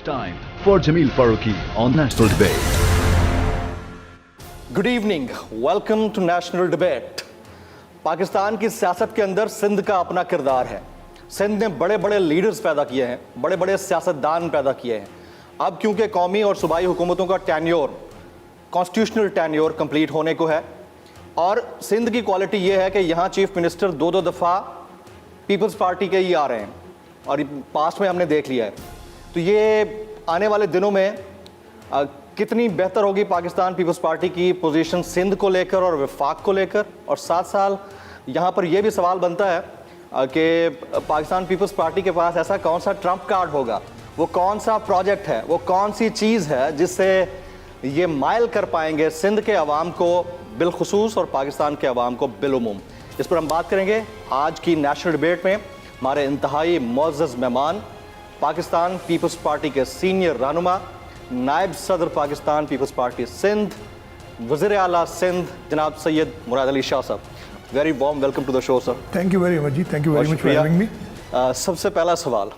time for Jameel Farooqi on National Debate. Good evening, welcome to national debate. Pakistan की सियासत के अंदर सिंध का अपना किरदार है। सिंध ने बड़े बड़े लीडर्स पैदा किए हैं, बड़े बड़े सियासतदान पैदा किए हैं। अब क्योंकि कौमी और सूबाई हुकूमतों का टेन्योर, कॉन्स्टिट्यूशनल टेन्योर कंप्लीट होने को है और सिंध की क्वालिटी ये है कि यहाँ चीफ मिनिस्टर दो दफ़ा पीपल्स पार्टी के ही आ रहे हैं और पास्ट में हमने देख लिया है। तो ये आने वाले दिनों में कितनी बेहतर होगी पाकिस्तान पीपल्स पार्टी की पोजीशन सिंध को लेकर और वफाक को लेकर, और साथ साथ यहाँ पर यह भी सवाल बनता है कि पाकिस्तान पीपल्स पार्टी के पास ऐसा कौन सा ट्रम्प कार्ड होगा, वो कौन सा प्रोजेक्ट है, वो कौन सी चीज़ है जिससे ये माइल कर पाएंगे सिंध के अवाम को बिलखुसूस और पाकिस्तान के अवाम को बिलुमूम। इस पर हम बात करेंगे आज की नेशनल डिबेट में। हमारे इंतहाई मुअज़्ज़ज़ मेहमान पाकिस्तान पीपल्स पार्टी के सीनियर रहनुमा, नायब सदर पाकिस्तान पीपल्स पार्टी सिंध, वज़ीर आला सिंध जनाब सैयद मुराद अली शाह साहब। Very warm welcome to the show sir. Thank you very much जी, thank you very much for having me. सबसे पहला सवाल,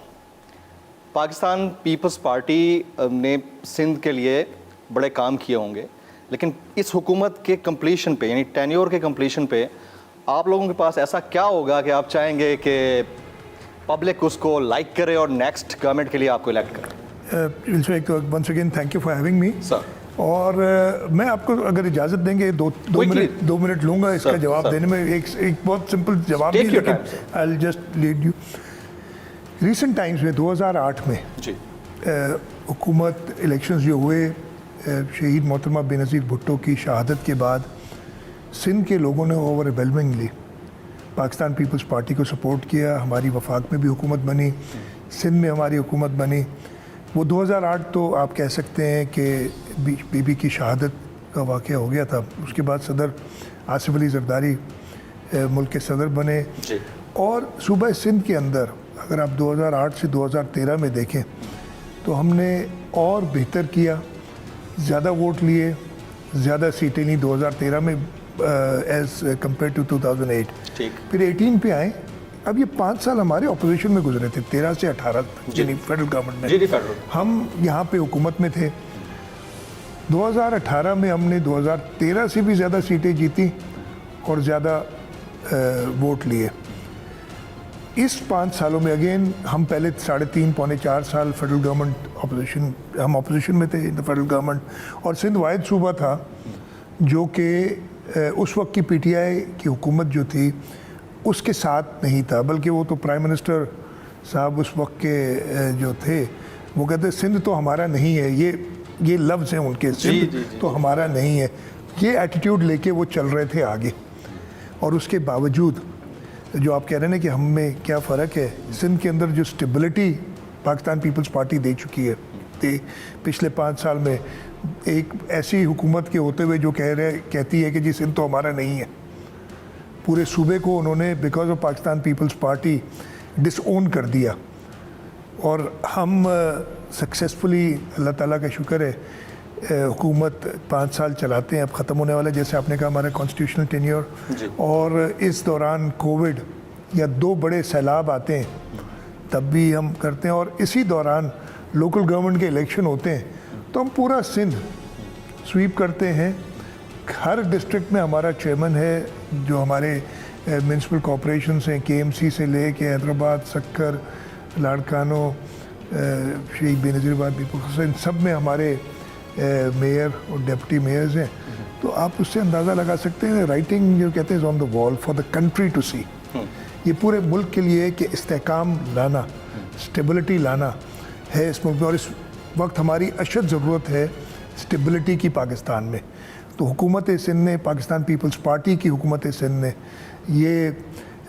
पाकिस्तान पीपल्स पार्टी ने सिंध के लिए बड़े काम किए होंगे, लेकिन इस हुकूमत के कंप्लीशन पे यानी टेन्योर के कंप्लीशन पे आप लोगों के पास ऐसा क्या होगा कि आप चाहेंगे कि पब्लिक उसको लाइक करे और नेक्स्ट गवर्नमेंट के लिए आपको इलेक्ट करे? Once again thank you for having me sir. और मैं आपको अगर इजाज़त देंगे दो मिनट लूँगा इसका जवाब देने में। एक बहुत सिंपल जवाब नहीं, लेकिन I will just lead you. Recent times में 2008 में जी हुकूमत इलेक्शंस जो हुए, शहीद मोहतरमा बेनज़ीर भुट्टो की शहादत के बाद सिंध के लोगों ने ओवरवेलमिंगली पाकिस्तान पीपल्स पार्टी को सपोर्ट किया। हमारी वफाक में भी हुकूमत बनी, सिंध में हमारी हुकूमत बनी। वो 2008 तो आप कह सकते हैं कि बीबी की शहादत का वाक़या हो गया था। उसके बाद सदर आसिफ अली ज़रदारी मुल्क के सदर बने जी। और सूबा सिंध के अंदर अगर आप 2008 से 2013 में देखें तो हमने और बेहतर किया, ज़्यादा वोट लिए, ज़्यादा सीटें ली 2013 में एज़ कम्पेयर टू 2008। ठीक। फिर 18 पे आए। अब ये 5 साल हमारे ऑपोजिशन में गुजरे थे, 13 से 18 यानी फेडरल गवर्नमेंट में। जी फेडरल। हम यहाँ पे हुकूमत में थे। 2018 में हमने 2013 से भी ज़्यादा सीटें जीती और ज़्यादा वोट लिए। इस 5 सालों में अगेन हम पहले 3.5 पौने 4 साल फेडरल गवर्नमेंट ऑपोजिशन, हम ऑपोजिशन में थे इन द फेडरल गवर्नमेंट, और सिंध वाहिद सूबा था जो कि उस वक्त की पीटीआई की हुकूमत जो थी उसके साथ नहीं था, बल्कि वो तो प्राइम मिनिस्टर साहब उस वक्त के जो थे वो कहते सिंध तो हमारा नहीं है, ये लफ्ज़ हैं उनके, सिंध तो हमारा नहीं है। ये एटीट्यूड लेके वो चल रहे थे आगे। और उसके बावजूद जो आप कह रहे हैं कि हम में क्या फ़र्क है, सिंध के अंदर जो स्टेबिलिटी पाकिस्तान पीपल्स पार्टी दे चुकी है पिछले 5 साल में, एक ऐसी हुकूमत के होते हुए जो कहती है कि जी सिंध तो हमारा नहीं है, पूरे सूबे को उन्होंने because of Pakistan Peoples Party disown कर दिया। और हम सक्सेसफुली, अल्लाह ताला का शुक्र है, हुकूमत 5 साल चलाते हैं, अब ख़त्म होने वाला, जैसे आपने कहा हमारा कॉन्स्टिट्यूशनल टेन्योर। और इस दौरान कोविड या 2 बड़े सैलाब आते हैं तब भी हम करते हैं, और इसी दौरान लोकल गवर्नमेंट के इलेक्शन होते हैं तो हम पूरा सिंध स्वीप करते हैं। हर डिस्ट्रिक्ट में हमारा चेयरमैन है जो हमारे म्यूनसिपल कॉरपोरेशन हैं, केएमसी से ले के हैदराबाद, सक्कर, लाड़कानो, शहीद बेनज़ीर, इन सब में हमारे मेयर और डिप्टी मेयर्स हैं। तो आप उससे अंदाज़ा लगा सकते हैं, राइटिंग जो कहते हैं on the wall for the country to see. ये पूरे मुल्क के लिए कि इस्तेहकाम लाना, स्टेबिलिटी लाना है इस मुल्क में, और इस वक्त हमारी अशद ज़रूरत है स्टेबिलिटी की पाकिस्तान में। तो हुकूमत सिंध ने, पाकिस्तान पीपल्स पार्टी की हुकूमत सिंध ने ये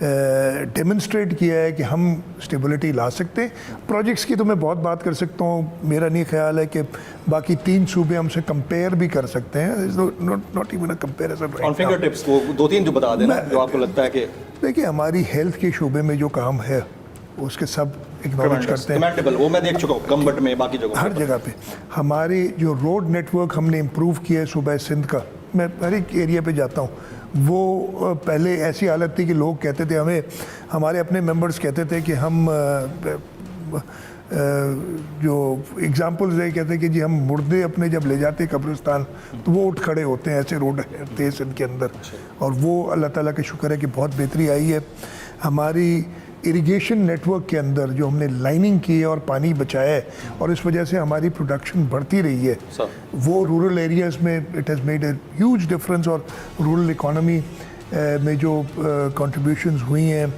डेमोन्स्ट्रेट किया है कि हम स्टेबिलिटी ला सकते हैं। प्रोजेक्ट्स की तो मैं बहुत बात कर सकता हूँ, मेरा नहीं ख्याल है कि बाकी 3 सूबे हमसे कंपेयर भी कर सकते हैं। Not even a comparison. On finger tips वो 2-3 जो बता देना जो आपको लगता है कि देखिए हमारी हेल्थ के शोबे में जो काम है उसके सब एक्नॉलेज करते हैं। वो मैं देख चुका हूँ गम्बट में, बाकी जगह हर जगह पे। हमारी जो रोड नेटवर्क हमने इम्प्रूव किया है सूबा सिंध का, मैं हर एक एरिया पे जाता हूँ, वो पहले ऐसी हालत थी कि लोग कहते थे हमें, हमारे अपने मेंबर्स कहते थे कि हम जो एग्जांपल्स है, कहते हैं कि जी हम मुर्दे अपने जब ले जाते हैं कब्रिस्तान तो वो उठ खड़े होते हैं, ऐसे रोड है सिंध के अंदर। और वो अल्लाह ताला का शुक्र है कि बहुत बेहतरी आई है। हमारी इरिगेशन नेटवर्क के अंदर जो हमने लाइनिंग की है और पानी बचाया है और इस वजह से हमारी प्रोडक्शन बढ़ती रही है, वो रूरल एरियाज़ में it has made a huge difference. और रूरल इकॉनमी में जो कंट्रीब्यूशंस हुई हैं,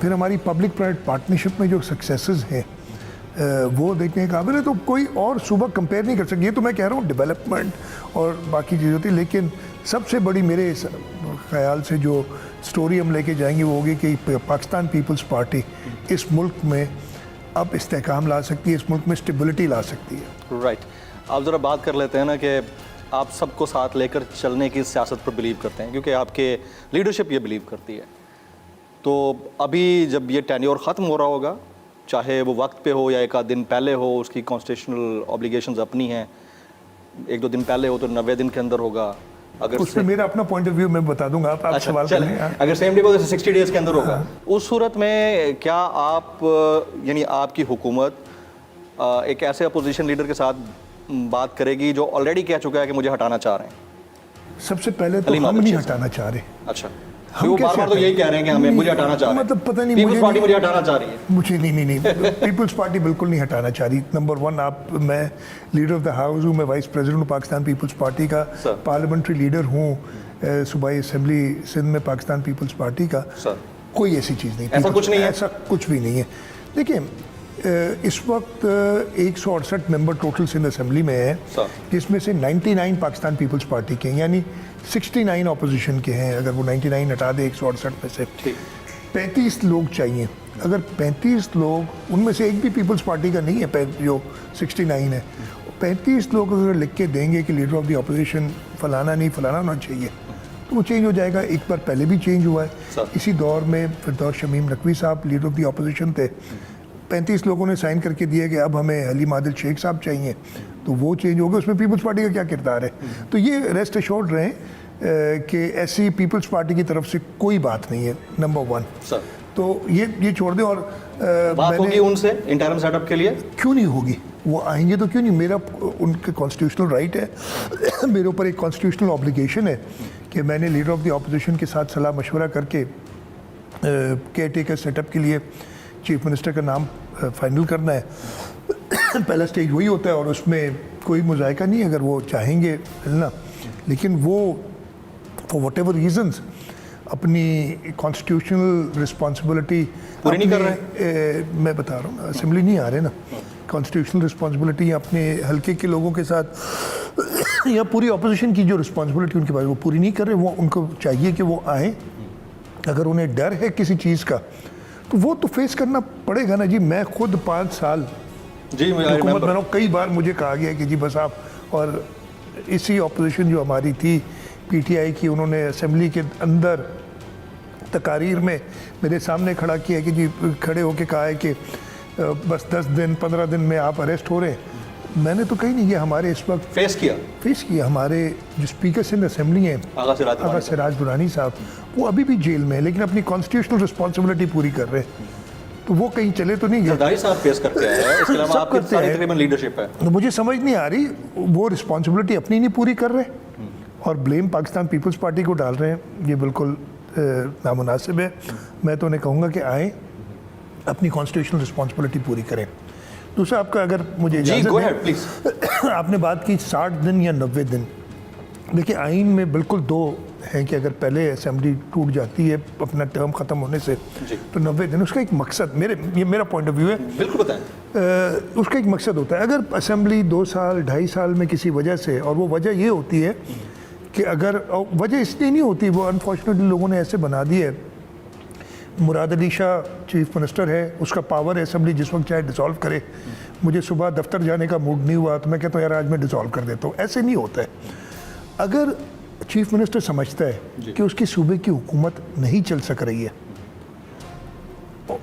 फिर हमारी पब्लिक प्राइवेट पार्टनरशिप में जो सक्सेसेस हैं वो देखने के काबिल है। तो कोई और सूबा कंपेयर नहीं कर सकती। ये तो मैं कह रहा हूँ डेवलपमेंट और बाकी चीज़ें होती, लेकिन सबसे बड़ी मेरे ख्याल से जो स्टोरी हम लेके जाएंगे वो होगी कि पाकिस्तान पीपल्स पार्टी इस मुल्क में अब इस्तेहकाम ला सकती है, इस मुल्क में स्टेबिलिटी ला सकती है। राइट। आप ज़रा बात कर लेते हैं ना कि आप सबको साथ लेकर चलने की सियासत पर बिलीव करते हैं, क्योंकि आपके लीडरशिप ये बिलीव करती है। तो अभी जब ये टेन्योर ख़त्म हो रहा होगा, चाहे वो वक्त पे हो या एक आध दिन पहले हो, उसकी कॉन्स्टिट्यूशनल ऑब्लिगेशंस अपनी हैं, एक दो दिन पहले हो तो 90 दिन के अंदर होगा। अगर उसमें मेरा अपना पॉइंट ऑफ व्यू मैं बता दूंगा, आप अच्छा, सवाल करें। अगर सेम डे को 60 डेज के अंदर होगा, उस सूरत में क्या आप यानी आपकी हुकूमत एक ऐसे अपोजिशन लीडर के साथ बात करेगी जो ऑलरेडी कह चुका है कि मुझे हटाना चाह रहे हैं? सबसे पहले तो हम नहीं हटाना चाह रहे। अच्छा, वो बार-बार तो यही कह रहे हैं कि हमें मुझे हटाना चाह रहे हैं। मतलब पता नहीं, पीपल्स पार्टी मुझे हटाना चाह रही है। मुझे नहीं पीपल्स पार्टी बिल्कुल नहीं हटाना चाह रही। नंबर वन, मैं लीडर ऑफ द हाउस हूँ, मैं वाइस प्रेसिडेंट हूँ पाकिस्तान पीपल्स पार्टी का, पार्लियामेंट्री लीडर हूँ सूबाई असेंबली सिंध में पाकिस्तान पीपल्स पार्टी का। कोई ऐसी चीज़ नहीं, ऐसा कुछ नहीं है, ऐसा कुछ भी नहीं है। देखिए, इस वक्त 168 मेंबर टोटल सिंध असेंबली में है, जिसमें से 99 पाकिस्तान पीपल्स पार्टी के हैं, यानी 69 ऑपोजिशन के हैं। अगर वो 99 हटा दे 168 में से, 35 लोग चाहिए। अगर 35 लोग, उनमें से एक भी पीपल्स पार्टी का नहीं है जो 69 है, 35 लोग अगर लिख के देंगे कि लीडर ऑफ द ऑपोजिशन फलाना नहीं फलाना होना चाहिए, तो वो चेंज हो जाएगा। एक बार पहले भी चेंज हुआ है। इसी दौर में फिरदौस शमीम नकवी साहब लीडर ऑफ द ऑपोजिशन थे, 35 लोगों ने साइन करके दिया कि अब हमें हलीम आदिल शेख साहब चाहिए, तो वो चेंज हो गया। उसमें पीपल्स पार्टी का क्या किरदार है? तो ये रेस्ट एश्योर्ड रहें कि ऐसी पीपल्स पार्टी की तरफ से कोई बात नहीं है, नंबर वन। तो ये छोड़ दें। और बात होगी उनसे इंटरिम सेटअप के लिए? क्यों नहीं होगी? वो आएंगे तो क्यों नहीं? मेरा उनके कॉन्स्टिट्यूशनल राइट है, मेरे ऊपर एक कॉन्स्टिट्यूशनल ऑब्लिगेशन है कि मैंने लीडर ऑफ द ऑपोजिशन के साथ सलाह मशवरा करके केयर टेकर सेटअप के लिए चीफ मिनिस्टर का नाम फाइनल करना है। पहला स्टेज वही होता है और उसमें कोई मुज़ायका नहीं अगर वो चाहेंगे मिलना, लेकिन वो फॉर वट एवर रीजन्स अपनी कॉन्स्टिट्यूशनल रिस्पॉन्सिबिलिटी पूरी नहीं कर रहे। मैं बता रहा हूँ, असेंबली नहीं आ रहे ना, कॉन्स्टिट्यूशनल रिस्पॉन्सिबिलिटी अपने हल्के के लोगों के साथ या पूरी अपोजिशन की जो रिस्पॉन्सिबिलिटी उनके पास वो पूरी नहीं कर रहे। वो उनको चाहिए कि वो आएँ। अगर उन्हें डर है किसी चीज़ का तो वो तो फेस करना पड़ेगा ना जी। मैं खुद 5 साल जी हुकूमत में, कई बार मुझे कहा गया कि जी बस आप, और इसी ऑपोजिशन जो हमारी थी पीटीआई की, उन्होंने असेंबली के अंदर तकारीर में मेरे सामने खड़ा किया कि जी, खड़े होके कहा है कि बस 10 दिन 15 दिन में आप अरेस्ट हो रहे हैं। मैंने तो कहीं नहीं किया। हमारे इस वक्त फेस किया हमारे जो स्पीकर सिंध असेंबली हैं आगा सिराज दुरानी साहब, वो अभी भी जेल में है, लेकिन अपनी कॉन्स्टिट्यूशनल रिस्पॉन्सिबिलिटी पूरी कर रहे हैं। तो वो कहीं चले तो नहीं गए। सरदारी साहब फेस करते हैं, इसके अलावा आपकी सारी तकरीबन लीडरशिप है। तो मुझे समझ नहीं आ रही, वो रिस्पॉन्सिबिलिटी अपनी नहीं पूरी कर रहे और ब्लेम पाकिस्तान पीपल्स पार्टी को डाल रहे हैं। ये बिल्कुल नामुनासिब है। मैं तो उन्हें कहूँगा कि आएँ, अपनी कॉन्स्टिट्यूशनल रिस्पॉन्सिबिलिटी पूरी करें। दूसरा, आपका अगर मुझे इजाज़त आपने बात की 60 दिन या 90 दिन। देखिए, आइन में बिल्कुल 2 हैं कि अगर पहले असेंबली टूट जाती है अपना टर्म ख़त्म होने से तो 90 दिन। उसका एक मकसद, ये मेरा पॉइंट ऑफ व्यू है, बिल्कुल बताएं। उसका एक मकसद होता है। अगर असेंबली 2 साल 2.5 साल में किसी वजह से, और वो वजह ये होती है कि अगर वजह इसलिए नहीं होती, वो अनफॉर्चुनेटली लोगों ने ऐसे बना दी है, मुराद अली शाह चीफ मिनिस्टर है, उसका पावर है असेंबली जिस वक्त चाहे डिसॉल्व करे। मुझे सुबह दफ्तर जाने का मूड नहीं हुआ तो मैं कहता हूँ यार आज मैं डिसॉल्व कर देता हूँ। ऐसे नहीं होता है। अगर चीफ मिनिस्टर समझता है कि उसकी सूबे की हुकूमत नहीं चल सक रही है,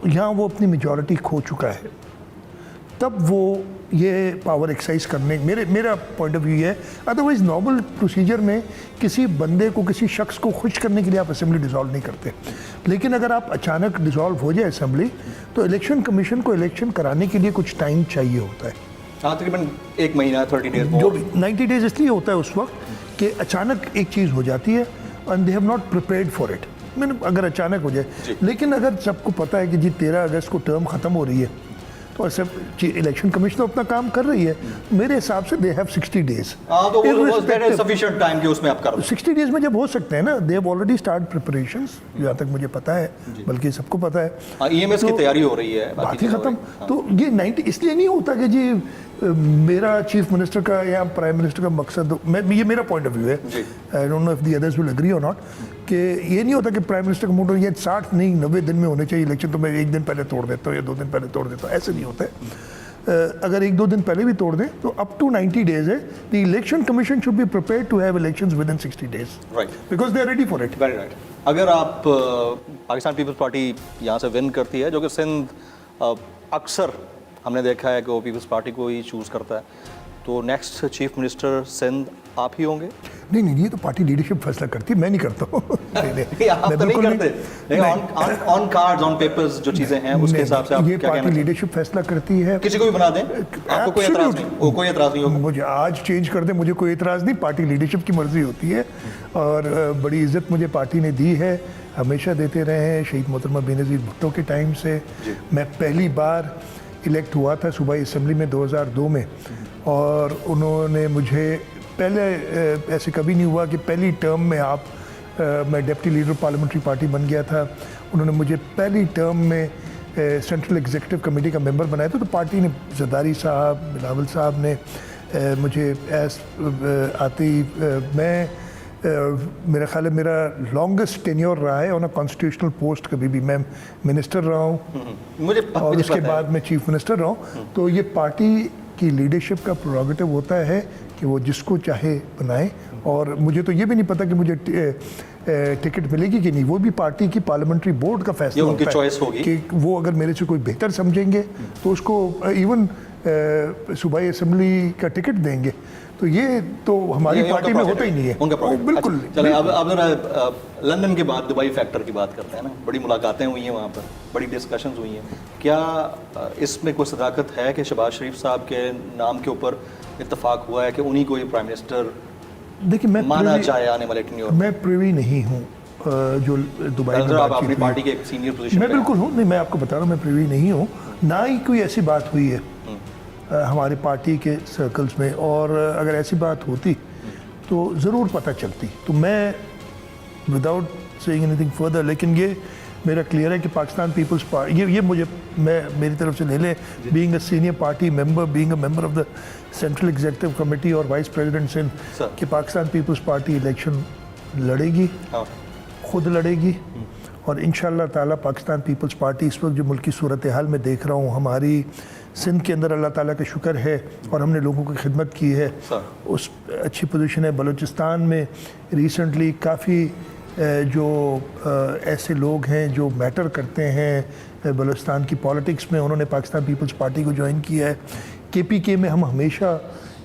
यहाँ वो अपनी मेजॉरिटी खो चुका है, तब वो ये पावर एक्सरसाइज करने मेरा पॉइंट ऑफ व्यू है। अदरवाइज नॉर्मल प्रोसीजर में किसी बंदे को, किसी शख्स को खुश करने के लिए आप असेंबली डिसॉल्व नहीं करते, लेकिन अगर आप अचानक डिसॉल्व हो जाए असेंबली तो इलेक्शन कमीशन को इलेक्शन कराने के लिए कुछ टाइम चाहिए होता है। हाँ, तकरीबन 1 महीना 30 डेज जो 90 डेज इसलिए होता है उस वक्त कि अचानक एक चीज़ हो जाती है and they have not prepared for it. मैंने अगर अचानक हो जाए, लेकिन अगर सबको पता है कि जी 13 अगस्त को टर्म ख़त्म हो रही है तो ऐसे इलेक्शन कमीशन अपना काम कर रही है, मेरे हिसाब से दे हैव 60 डेज। हाँ, तो वो दैट इज सफिशिएंट टाइम कि उसमें आप कर 60 डेज में जब हो सकते हैं ना, they have already start preparations, जहाँ तक मुझे पता है, बल्कि सबको पता है। ईएमएस की तैयारी हो रही है, बात ही खत्म। तो ये 90 इसलिए नहीं होता कि जी मेरा चीफ मिनिस्टर का या प्राइम मिनिस्टर का मकसद, ये मेरा पॉइंट ऑफ व्यू है, I don't know if the others will agree और नॉट, कि ये नहीं होता कि प्राइम मिनिस्टर का मोटो ये 60 नहीं 90 दिन में होने चाहिए इलेक्शन, तो मैं 1 दिन पहले तोड़ देता हूँ या 2 दिन पहले तोड़ देता हूँ, ऐसे नहीं होता है। अगर 1-2 दिन पहले भी तोड़ दें तो अप टू 90 डेज है। The election commission should be prepared to have elections within 60 days, right, because they are ready for it. Very right. अगर आप पाकिस्तान पीपल्स पार्टी यहाँ से विन करती है, जो कि सिंध अक्सर हमने देखा है कि वो पीपल्स पार्टी को ही चूज़ करता है, तो नेक्स्ट चीफ मिनिस्टर सिंध आप ही होंगे? नहीं, ये तो पार्टी लीडरशिप फैसला करती है, मैं नहीं करता हूँ। आप तो नहीं करते, ऑन कार्ड्स, ऑन पेपर्स जो चीजें हैं उसके हिसाब से आप ये क्या पार्टी लीडरशिप फैसला करती है। किसी को भी बना दें, आपको कोई एतराज नहीं? कोई एतराज नहीं होगा? मुझे आज चेंज कर दे, मुझे कोई एतराज नहीं, पार्टी लीडरशिप की मर्जी होती है। और बड़ी इज्जत मुझे पार्टी ने दी है, हमेशा देते रहे हैं। शहीद मोहतरमा बेनज़ीर भुट्टो के टाइम से मैं पहली बार इलेक्ट हुआ था सूबाई असम्बली में 2002 में, और उन्होंने मुझे पहले ऐसे कभी नहीं हुआ कि पहली टर्म में मैं डिप्टी लीडर पार्लियामेंट्री पार्टी बन गया था। उन्होंने मुझे पहली टर्म में सेंट्रल एग्जीक्यूटिव कमेटी का मेंबर बनाया था। तो पार्टी ने, जरदारी साहब, बिलावल साहब ने मुझे मेरा ख्याल है मेरा लॉन्गेस्ट टेन्योर रहा है ऑन अ कॉन्स्टिट्यूशनल पोस्ट। कभी भी मैं मिनिस्टर रहा हूँ मुझे और उसके बाद मैं चीफ मिनिस्टर रहा हूँ। तो ये पार्टी की लीडरशिप का प्रोरोगेटिव होता है कि वो जिसको चाहे बनाए, और मुझे तो ये भी नहीं पता कि मुझे टिकट मिलेगी कि नहीं, वो भी पार्टी की पार्लियामेंट्री बोर्ड का फैसला उनकी चॉइस होगी कि वो अगर मेरे से कोई बेहतर समझेंगे तो उसको इवन सूबाई असेंबली का टिकट देंगे। तो ये तो हमारी पार्टी में होता ही नहीं है उनका बिल्कुल। चलिए अब जरा लंदन के बाद दुबई फैक्टर की बात करते हैं ना। बड़ी मुलाकातें हुई हैं वहाँ पर, बड़ी डिस्कशंस हुई हैं। क्या इसमें कोई सदाकत है कि शहबाज शरीफ साहब के नाम के ऊपर इत्तेफाक हुआ है कि उन्हीं को ये प्राइम मिनिस्टर देखिए मैं माना जाए आने वाले टेन्योर? मैं प्रिवी नहीं हूँ जो दुबई में आप अपनी पार्टी के एक सीनियर पोजीशन मैं बिल्कुल हूँ, नहीं मैं आपको बता रहा हूँ मैं प्रिवी नहीं हूँ, ना ही कोई ऐसी बात हुई है हमारी पार्टी के सर्कल्स में, और अगर ऐसी बात होती तो ज़रूर पता चलती। तो मैं विदाउट सेइंग एनीथिंग फर्दर, लेकिन ये मेरा क्लियर है कि पाकिस्तान पीपल्स पार्टी ये मुझे मेरी तरफ से ले ले, being a senior party member, being a member of the central executive committee और वाइस प्रेसिडेंट सिंध, कि पाकिस्तान पीपल्स पार्टी इलेक्शन लड़ेगी, खुद लड़ेगी, और इंशाअल्लाह ताला पाकिस्तान पीपल्स पार्टी इस वक्त जो मुल्की सूरत हाल में देख रहा हूँ, हमारी सिंध के अंदर अल्लाह ताला का शुक्र है और हमने लोगों की खिदमत की है, उस अच्छी पोजीशन है। बलूचिस्तान में रिसेंटली काफ़ी जो ऐसे लोग हैं जो मैटर करते हैं बलूचिस्तान की पॉलिटिक्स में, उन्होंने पाकिस्तान पीपल्स पार्टी को ज्वाइन किया है। KPK में हम हमेशा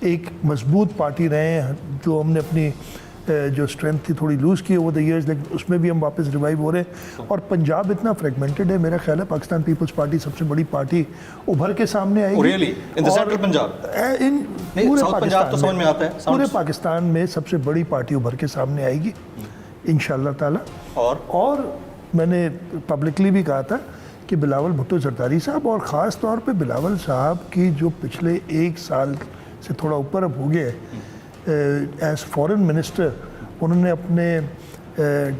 एक मजबूत पार्टी रहे हैं, जो हमने अपनी जो स्ट्रेंथ थी थोड़ी लूज़ की ओवर द ईयर्स, लेकिन उसमें भी हम वापस रिवाइव हो रहे हैं। और पंजाब इतना फ्रेगमेंटेड है, मेरा ख्याल है पाकिस्तान पीपल्स पार्टी सबसे बड़ी पार्टी उभर के सामने आएगी। Really? In the central Punjab? इन पूरे पंजाब तो समझ में आता है, पूरे पाकिस्तान में सबसे बड़ी पार्टी उभर के सामने आएगी इंशाअल्लाह ताला। और मैंने पब्लिकली भी कहा था कि बिलावल भुट्टो जरदारी साहब, और ख़ास तौर पे बिलावल साहब की जो पिछले 1 साल से थोड़ा ऊपर अब हो गया एज फॉरेन मिनिस्टर, उन्होंने अपने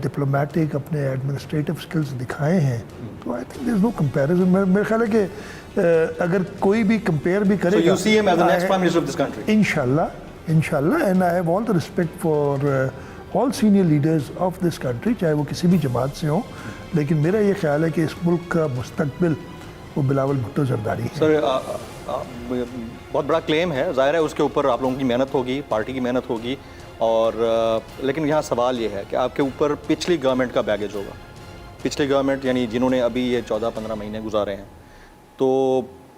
डिप्लोमेटिक, अपने एडमिनिस्ट्रेटिव स्किल्स दिखाए हैं। तो I think there is no comparison. मेरा ख्याल है कि अगर कोई भी कंपेयर भी करेगा, you see him as the next prime minister of this country? इंशाल्लाह, and I have all the respect for all senior leaders of this country, चाहे वो किसी भी जमात से हों, लेकिन मेरा ये ख्याल है कि इस मुल्क का मुस्तकबिल वो बिलावल भुट्टो जरदारी है। सर बहुत बड़ा क्लेम है, जाहिर है उसके ऊपर आप लोगों की मेहनत होगी, पार्टी की मेहनत होगी, और लेकिन यहाँ सवाल ये है कि आपके ऊपर पिछली गवर्नमेंट का बैगेज होगा। पिछली गवर्नमेंट यानी जिन्होंने अभी ये 14-15 महीने गुजारे हैं, तो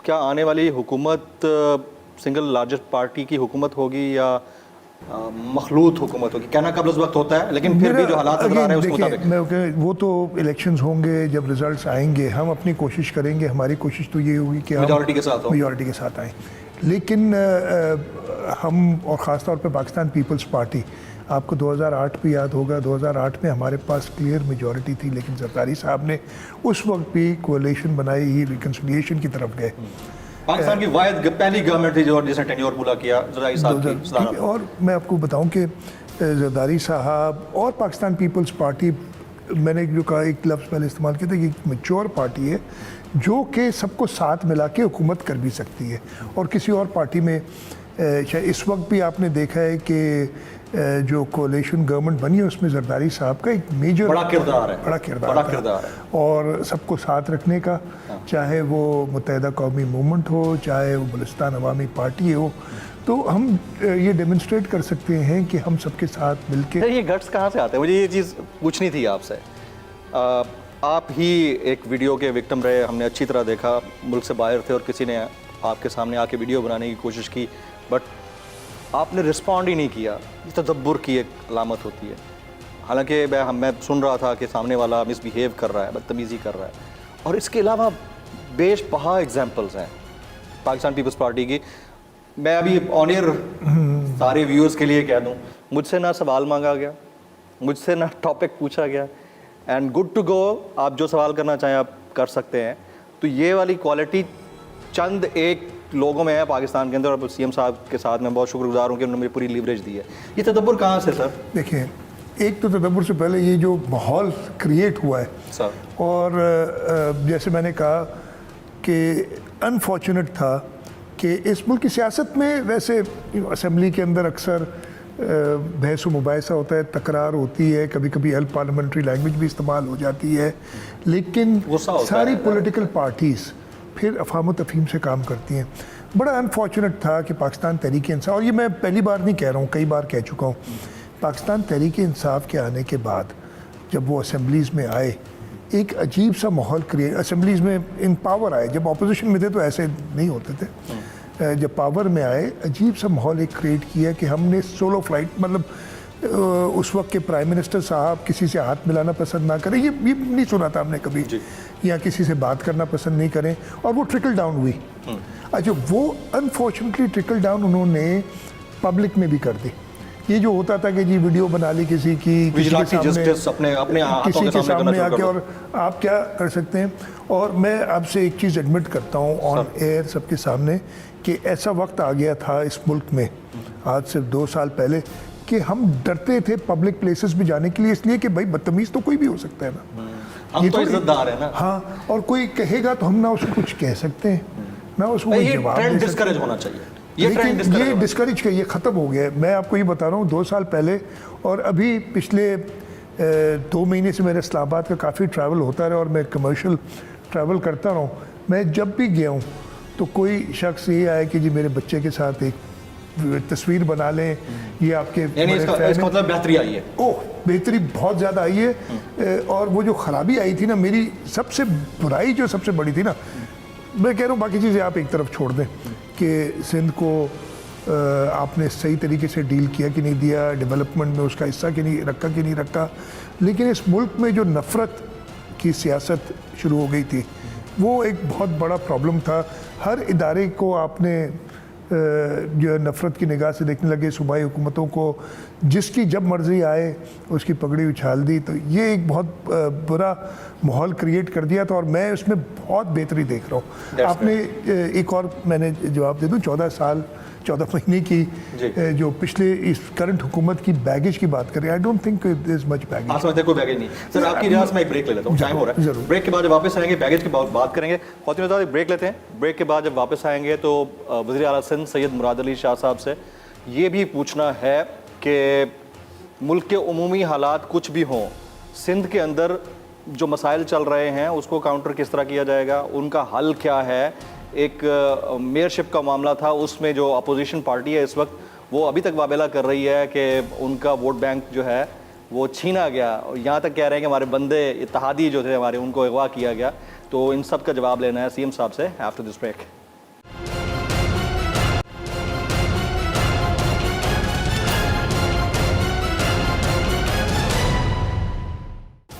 क्या आने वाली हुकूमत सिंगल लार्जेस्ट पार्टी की हुकूमत होगी या मखलूत हुकूमत होगी? कहना कब उस वक्त होता है, लेकिन फिर भी जो हालात नजर आ रहे हैं उसके मुताबिक। मैं वो तो इलेक्शंस होंगे, जब रिजल्ट्स आएंगे हम अपनी कोशिश करेंगे। हमारी कोशिश तो ये होगी कि मेजॉरिटी के साथ हो, मेजॉरिटी के साथ आएँ। लेकिन हम और ख़ास तौर पे पाकिस्तान पीपल्स पार्टी, आपको 2008 भी याद होगा, 2008 में हमारे पास क्लियर मेजॉरिटी थी, लेकिन जरदारी साहब ने उस वक्त भी कोalition बनाई ही रिकन्सिलिएशन की तरफ गए। पाकिस्तान की वाहिद पहली गवर्नमेंट थी जो जिसने टेन्योर पूरा किया जरदारी साहब की सदारत। और मैं आपको बताऊं कि जरदारी साहब और पाकिस्तान पीपल्स पार्टी, मैंने जो कहा एक लफ्ज़ पहले इस्तेमाल किया था कि एक मैच्योर पार्टी है जो कि सबको साथ मिला के हुकूमत कर भी सकती है। और किसी और पार्टी में शायद इस वक्त भी आपने देखा है कि जो कोalition गवर्नमेंट बनी है उसमें जरदारी साहब का एक मेजर बड़ा किरदार है, बड़ा किरदार है। और सबको साथ रखने का, चाहे वो मुत्तहिदा कौमी मूवमेंट हो, चाहे वो बलूचिस्तान अवामी पार्टी हो, तो हम ये डेमोन्स्ट्रेट कर सकते हैं कि हम सबके साथ मिलके। ये गट्स कहाँ से आते हैं? मुझे ये चीज़ पूछनी थी आपसे। आप ही एक वीडियो के विक्टिम रहे, हमने अच्छी तरह देखा, मुल्क से बाहर थे और किसी ने आपके सामने आके वीडियो बनाने की कोशिश की, बट आपने रिस्पॉन्ड ही नहीं किया। ये तदब्बुर की एक अलामत होती है। हालांकि मैं सुन रहा था कि सामने वाला मिसबिहेव कर रहा है, बदतमीज़ी कर रहा है, और इसके अलावा बेशबहा एग्जांपल्स हैं पाकिस्तान पीपल्स पार्टी की। मैं अभी ऑन एयर सारे व्यूअर्स के लिए कह दूं, मुझसे ना सवाल मांगा गया, मुझसे ना टॉपिक पूछा गया, एंड गुड टू गो, आप जो सवाल करना चाहें आप कर सकते हैं। तो ये वाली क्वालिटी चंद एक लोगों में है पाकिस्तान के अंदर, और सीएम साहब के साथ मैं बहुत शुक्रगुजार हूँ कि उन्होंने मुझे पूरी लीवरेज दी है। ये तदब्बुर कहाँ से सर? देखिए, एक तो तदब्बुर से पहले ये जो माहौल क्रिएट हुआ है सर, और जैसे मैंने कहा कि अनफॉर्चुनेट था कि इस मुल्क की सियासत में वैसे असेंबली के अंदर अक्सर बहस व मुबाहिसा होता है, तकरार होती है, कभी कभी अल पार्लियामेंट्री लैंग्वेज भी इस्तेमाल हो जाती है, लेकिन सारी पॉलिटिकल पार्टीज़ फिर अफाम तफहीम से काम करती हैं। बड़ा अनफॉर्चुनेट था कि पाकिस्तान तहरीक इंसाफ, और ये मैं पहली बार नहीं कह रहा हूँ, कई बार कह चुका हूँ, पाकिस्तान तहरीक इंसाफ के आने के बाद जब वो असेंबलीज़ में आए, एक अजीब सा माहौल क्रिएट, असेंबलीज़ में इन पावर आए, जब अपोजिशन में थे तो ऐसे नहीं होते थे, जब पावर में आए अजीब सा माहौल एक क्रिएट किया कि हमने सोलो फ्लाइट, मतलब उस वक्त के प्राइम मिनिस्टर साहब किसी से हाथ मिलाना पसंद ना करें, ये नहीं सुना था हमने कभी, या किसी से बात करना पसंद नहीं करें, और वो ट्रिकल डाउन हुई। अच्छा, वो अनफॉर्चुनेटली ट्रिकल डाउन उन्होंने पब्लिक में भी कर दी। ये जो होता था कि जी वीडियो बना ली किसी की, किसी के सामने आके, और आप क्या कर सकते हैं। और मैं आपसे एक चीज़ एडमिट करता हूँ ऑन एयर सबके सामने कि ऐसा वक्त आ गया था इस मुल्क में आज से 2 साल पहले कि हम डरते थे पब्लिक प्लेसेस में जाने के लिए, इसलिए कि भाई बदतमीज़ तो कोई भी हो सकता है ना, हम तो इज्जतदार है ना। हाँ, और कोई कहेगा तो हम ना उसको कुछ कह सकते हैं, ना उसको कोई जवाब दे सकते हैं। डिस्करेज होना चाहिए, लेकिन ये डिस्करेज का ये ख़त्म हो गया है। मैं आपको ये बता रहा हूँ 2 साल पहले और अभी पिछले 2 महीने से मेरा इस्लामाबाद का काफ़ी ट्रैवल होता रहा और मैं कमर्शियल ट्रैवल करता रहा हूँ। मैं जब भी गया हूँ तो कोई शख्स ये आया कि जी मेरे बच्चे के साथ एक तस्वीर बना लें, ये आपके इसका मतलब बेहतरी आई है। ओह, बेहतरी बहुत ज़्यादा आई है। और वो जो ख़राबी आई थी ना, मेरी सबसे बुराई जो सबसे बड़ी थी ना, मैं कह रहा हूँ बाकी चीज़ें आप एक तरफ छोड़ दें कि सिंध को आपने सही तरीके से डील किया कि नहीं दिया, डेवलपमेंट में उसका हिस्सा कि नहीं रखा, लेकिन इस मुल्क में जो नफ़रत की सियासत शुरू हो गई थी वो एक बहुत बड़ा प्रॉब्लम था। हर इदारे को आपने जो नफ़रत की निगाह से देखने लगे, सूबाई हुकूमतों को जिसकी जब मर्ज़ी आए उसकी पगड़ी उछाल दी, तो ये एक बहुत बुरा माहौल क्रिएट कर दिया था और मैं उसमें बहुत बेहतरी देख रहा हूँ। आपने एक और मैंने जवाब दे दूँ, 14 महीने की जो पिछले इस करंट हुकूमत की बैगेज की बात करें, I don't think there is much baggage. आप समझते हैं कोई बैगेज नहीं सर? आपकी इजाज़त में एक ब्रेक ले लेता हूँ, टाइम हो रहा है। ब्रेक के बाद जब वापस आएंगे बैगेज की बात करेंगे। ख़वातीन एक ब्रेक लेते हैं। ब्रेक के बाद जब वापस आएंगे तो वज़ीर आला सिंध सैयद मुराद अली शाह साहब से ये भी पूछना है कि मुल्क के उमूमी हालात कुछ भी हों, सिंध के अंदर जो मसाइल चल रहे हैं उसको काउंटर किस तरह किया जाएगा, उनका हल क्या है। एक मेयरशिप का मामला था, उसमें जो अपोजिशन पार्टी है इस वक्त वो अभी तक वाबेला कर रही है कि उनका वोट बैंक जो है वो छीना गया, यहाँ तक कह रहे हैं कि हमारे बंदे इत्तेहादी जो थे हमारे उनको अगवा किया गया। तो इन सब का जवाब लेना है सीएम साहब से after this break.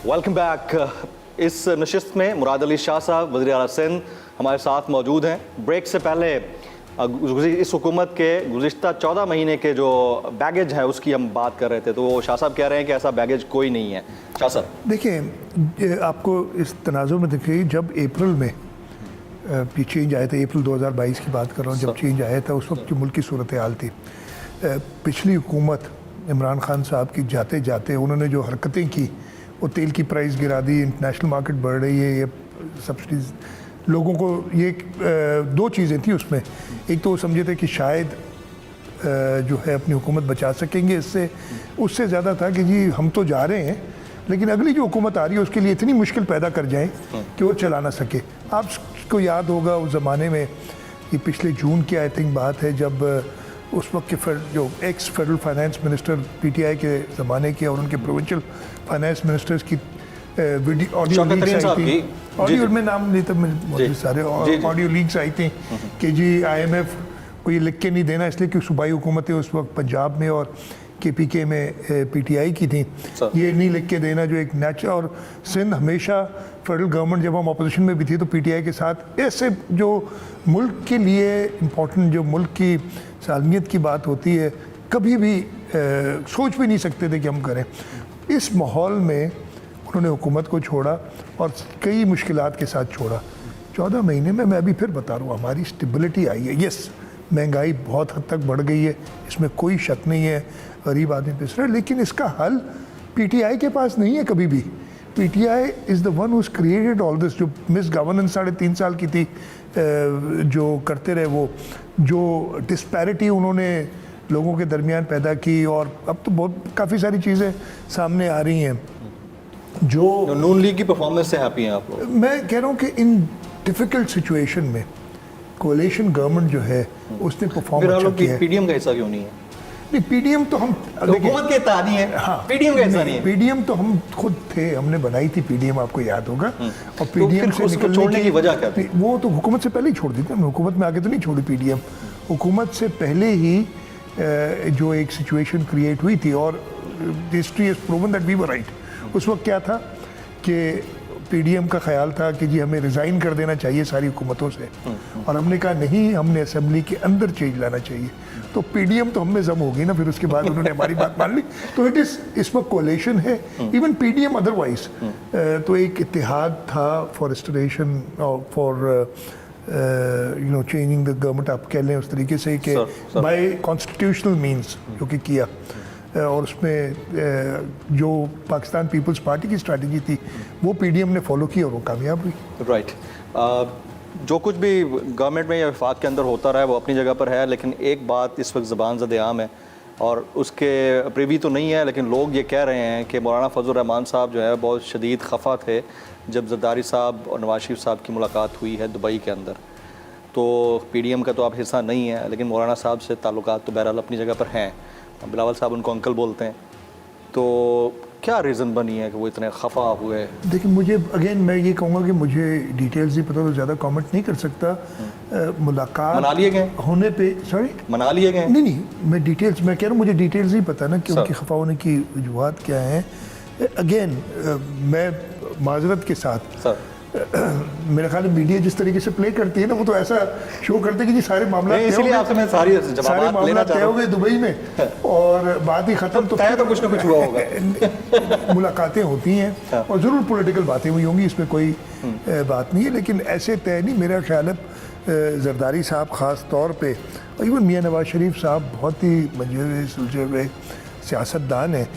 Welcome back. इस नशिस्त में मुराद अली शाह साहब वज़ीर आला सिंध हमारे साथ मौजूद हैं। ब्रेक से पहले इस हुकूमत के गुज़िश्ता 14 महीने के जो बैगेज है उसकी हम बात कर रहे थे, तो वो शाह साहब कह रहे हैं कि ऐसा बैगेज कोई नहीं है। शाह साहब देखिए, आपको इस तनाज़ुर में देखिए, जब अप्रैल में ये चेंज आया था, अप्रैल 2022 की बात कर रहा हूँ, जब चेंज आया था उस वक्त जो मुल्क की सूरत हाल थी, पिछली हुकूमत इमरान खान साहब की जाते जाते उन्होंने जो हरकतें की, वो तेल की प्राइस गिरा दी, इंटरनेशनल मार्केट बढ़ रही है, ये सब्सिडीज़ लोगों को, ये दो चीज़ें थी उसमें। एक तो वो समझे थे कि शायद जो है अपनी हुकूमत बचा सकेंगे इससे, उससे ज़्यादा था कि जी हम तो जा रहे हैं लेकिन अगली जो हुकूमत आ रही है उसके लिए इतनी मुश्किल पैदा कर जाएं कि वो चला ना सके। आपको याद होगा उस ज़माने में, ये पिछले जून की आई थिंक बात है, जब उस वक्त के जो x federal finance minister PTI के ज़माने के और उनके प्रोविंशियल फाइनेंस मिनिस्टर्स की वीडियो ऑडियो लीक्स आई थी, ऑडियो में नाम नहीं था, बहुत सारे ऑडियो लीक्स आई थी कि जी IMF को ये लिख के नहीं देना, इसलिए कि सूबाई हुकूमतें उस वक्त पंजाब में और KPK में PTI की थी, ये नहीं लिख के देना जो एक नेचर। और सिंध हमेशा फेडरल गवर्नमेंट जब हम अपोजिशन में भी थी तो PTI के साथ ऐसे जो मुल्क के लिए इम्पोर्टेंट, जो मुल्क की सालमियत की बात होती है, कभी भी सोच भी नहीं सकते थे कि हम करें। इस माहौल में उन्होंने हुकूमत को छोड़ा और कई मुश्किलात के साथ छोड़ा। 14 महीने में मैं अभी फिर बता रहा हूँ, हमारी स्टेबिलिटी आई है। यस, महंगाई बहुत हद तक बढ़ गई है, इसमें कोई शक नहीं है, गरीब आदमी पिस रहा है, लेकिन इसका हल PTI के पास नहीं है कभी भी। PTI is the one who's created all this. जो मिस गवर्नेंस 3.5 साल की थी, जो करते रहे, वो जो डिस्पैरिटी उन्होंने लोगों के दरमियान पैदा की, और अब तो बहुत काफ़ी सारी चीज़ें सामने आ रही हैं जो नून लीग की परफॉर्मेंस से हैप्पी हैं आप लोग? मैं कह रहा हूँ कि इन डिफ़िकल्ट सिचुएशन में कोalition गवर्नमेंट जो है उसने परफॉर्म अच्छा किया है। PDM का हिस्सा क्यों नहीं है? नहीं, PDM तो हम हुकूमत के तहत नहीं है। हाँ, PDM का हिस्सा नहीं है। PDM तो हम खुद थे, हमने बनाई थी PDM, आपको याद होगा। और तो PDM से निकलने छोड़ने की वजह क्या थी? वो तो हुकूमत से पहले ही छोड़ दी थी, हमने हुकूमत में आके तो नहीं छोड़ी PDM। हुकूमत से पहले ही जो एक सिचुएशन क्रिएट हुई थी, और history has proven that we were right. उस वक्त क्या था कि PDM का ख्याल था कि जी हमें रिज़ाइन कर देना चाहिए सारी हुकूमतों से, और हमने कहा नहीं, हमने असेंबली के अंदर चेंज लाना चाहिए। तो PDM तो हमें जम होगी ना, फिर उसके बाद उन्होंने हमारी बात मान ली। तो इट इज़, इस वक्त कोalition है, इवन PDM अदरवाइज तो एक इत्तेहाद था फॉर रिस्टोरेशन और फॉर चेंजिंग द गवर्नमेंट, आप कह लें उस तरीके से कि बाय कॉन्स्टिट्यूशनल मीन्स जो कि किया, और उसमें जो पाकिस्तान पीपल्स पार्टी की स्ट्रैटेजी थी वो PDM ने फॉलो की और वो कामयाब हुई। राइट। जो कुछ भी गवर्नमेंट में या वफाक के अंदर होता रहा है वो अपनी जगह पर है, लेकिन एक बात इस वक्त ज़बान ज़द आम है, और उसके प्रीवी तो नहीं है, लेकिन लोग ये कह रहे हैं कि मौलाना फजल रहमान साहब जो है बहुत शदीद खफा थे जब जरदारी साहब और नवाज शरीफ साहब की मुलाकात हुई है दुबई के अंदर। तो PDM का तो आप हिस्सा नहीं है, लेकिन मौलाना साहब से ताल्लुकात तो बहरहाल अपनी जगह पर हैं। बिलावल साहब उनको अंकल बोलते हैं, तो क्या रीज़न बनी है कि वो इतने खफा हुए? देखिए, मुझे अगेन मैं ये कहूँगा कि मुझे डिटेल्स नहीं पता, तो ज़्यादा कमेंट नहीं कर सकता। मुलाकात मना लिए गए होने पे, सॉरी, मना लिए गए? नहीं, मैं डिटेल्स, मैं कह रहा हूँ मुझे डिटेल्स नहीं पता ना कि उनकी खफा होने की वजूहत क्या हैं। अगेन मैं माजरत के साथ, मेरा ख्याल है मीडिया जिस तरीके से प्ले करती है ना, वो तो ऐसा शो करते हैं कि जी सारे मामला तय हो गए दुबई में और बात ही खत्म। तो कुछ ना कुछ हुआ होगा। मुलाकातें होती हैं और ज़रूर पॉलिटिकल बातें हुई होंगी, इसमें कोई बात नहीं है, लेकिन ऐसे तय नहीं। मेरा ख्याल है जरदारी साहब ख़ास तौर पे, और इवन मियाँ नवाज शरीफ साहब बहुत ही मंजूर सुलझे हुए सियासतदान हैं,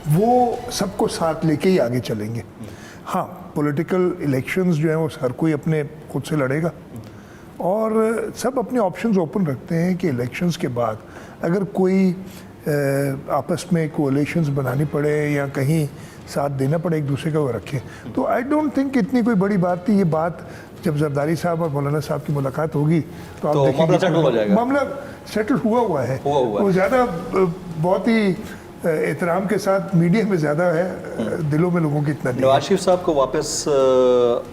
वो सबको साथ लेके ही आगे चलेंगे। हाँ, पॉलिटिकल इलेक्शंस जो हैं वो हर कोई अपने खुद से लड़ेगा, और सब अपने ऑप्शंस ओपन रखते हैं कि इलेक्शंस के बाद अगर कोई आपस में कोalitions बनानी पड़े या कहीं साथ देना पड़े एक दूसरे का, वो रखें। तो आई डोंट थिंक इतनी कोई बड़ी बात थी। ये बात जब जरदारी साहब और मौलाना साहब की मुलाकात होगी तो आप देखेंगे मामला सेटल हुआ है। वो ज़्यादा बहुत ही एहतराम के साथ मीडिया में ज़्यादा है, दिलों में लोगों की इतना नहीं। नवाज शरीफ साहब को वापस